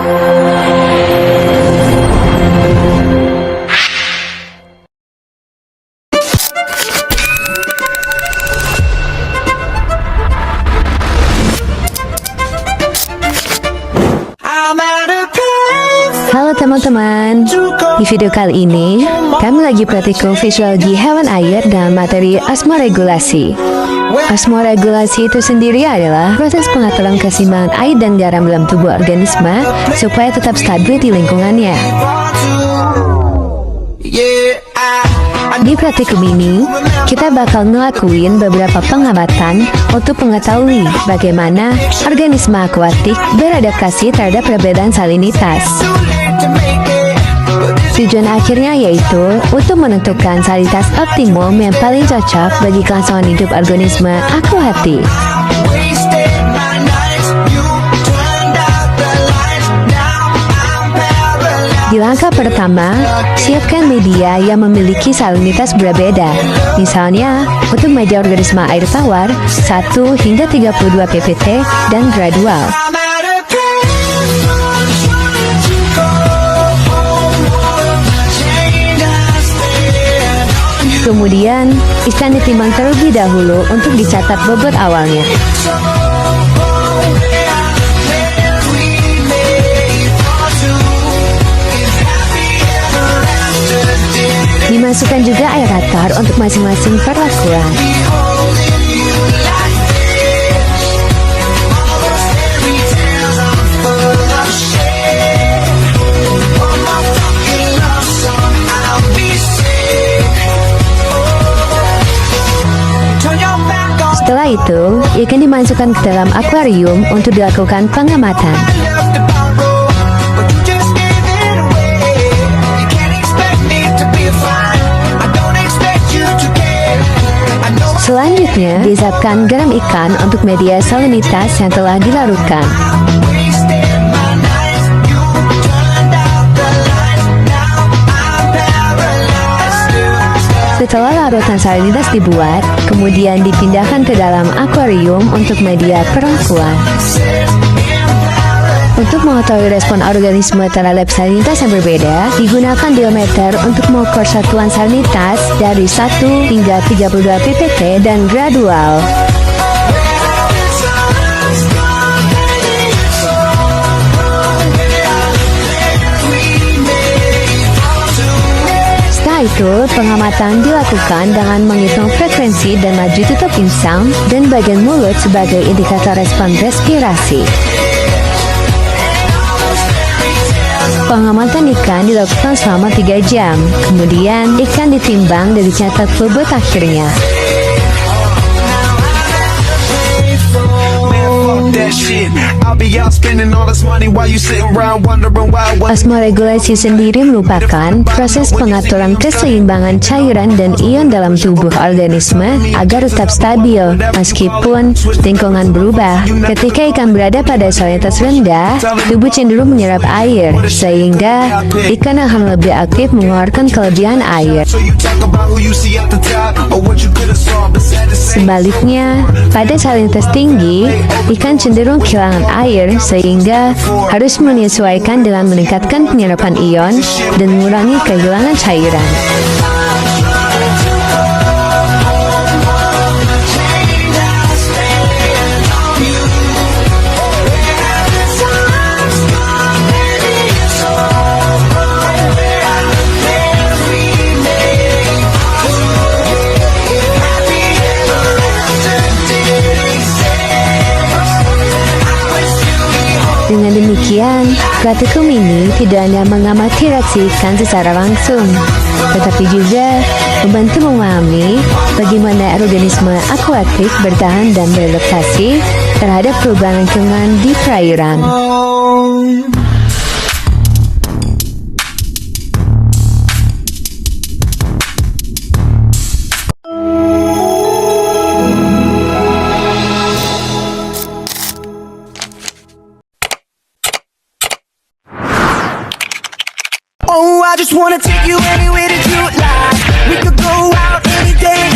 Halo teman-teman, di video kali ini kami lagi praktikum fisiologi hewan air dengan materi osmoregulasi. Osmoregulasi itu sendiri adalah proses pengaturan keseimbangan air dan garam dalam tubuh organisme supaya tetap stabil di lingkungannya. Di praktikum ini, kita bakal ngelakuin beberapa pengamatan untuk mengetahui bagaimana organisme akuatik beradaptasi terhadap perbedaan salinitas. Tujuan akhirnya yaitu untuk menentukan salinitas optimum yang paling cocok bagi kelangsungan hidup organisme akuatik. Di langkah pertama, siapkan media yang memiliki salinitas berbeda. Misalnya, untuk media organisme air tawar 1 hingga 32 ppt dan gradual. Kemudian, ikan ditimbang terlebih dahulu untuk dicatat bobot awalnya. Dimasukkan juga aerator untuk masing-masing perlakuan. Setelah itu, ikan dimasukkan ke dalam akuarium untuk dilakukan pengamatan. Selanjutnya, diisiapkan garam ikan untuk media salinitas yang telah dilarutkan. Setelah larutan salinitas dibuat, kemudian dipindahkan ke dalam akuarium untuk media perlakuan. Untuk mengetahui respon organisme terhadap salinitas yang berbeda, digunakan diometer untuk mengukur satuan salinitas dari 1 hingga 32 ppt dan gradual. Setelah itu, pengamatan dilakukan dengan menghitung frekuensi dan laju tutup insang dan bagian mulut sebagai indikator respon respirasi. Pengamatan ikan dilakukan selama 3 jam. Kemudian, ikan ditimbang dan dicatat bobot akhirnya. Osmoregulasi sendiri merupakan proses pengaturan keseimbangan cairan dan ion dalam tubuh organisme agar tetap stabil meskipun lingkungan berubah. Ketika ikan berada pada salinitas rendah, tubuh cenderung menyerap air sehingga ikan akan lebih aktif mengeluarkan kelebihan air. Sebaliknya, pada salinitas tinggi, ikan cenderung kehilangan air sehingga harus menyesuaikan dengan meningkatkan penyerapan ion dan mengurangi kehilangan cairan. Dengan demikian, praktikum ini tidak hanya mengamati reaksi ikan secara langsung, tetapi juga membantu memahami bagaimana organisme akuatik bertahan dan beradaptasi terhadap perubahan lingkungan di perairan. Oh, I just wanna take you anywhere that you like. We could go out any day.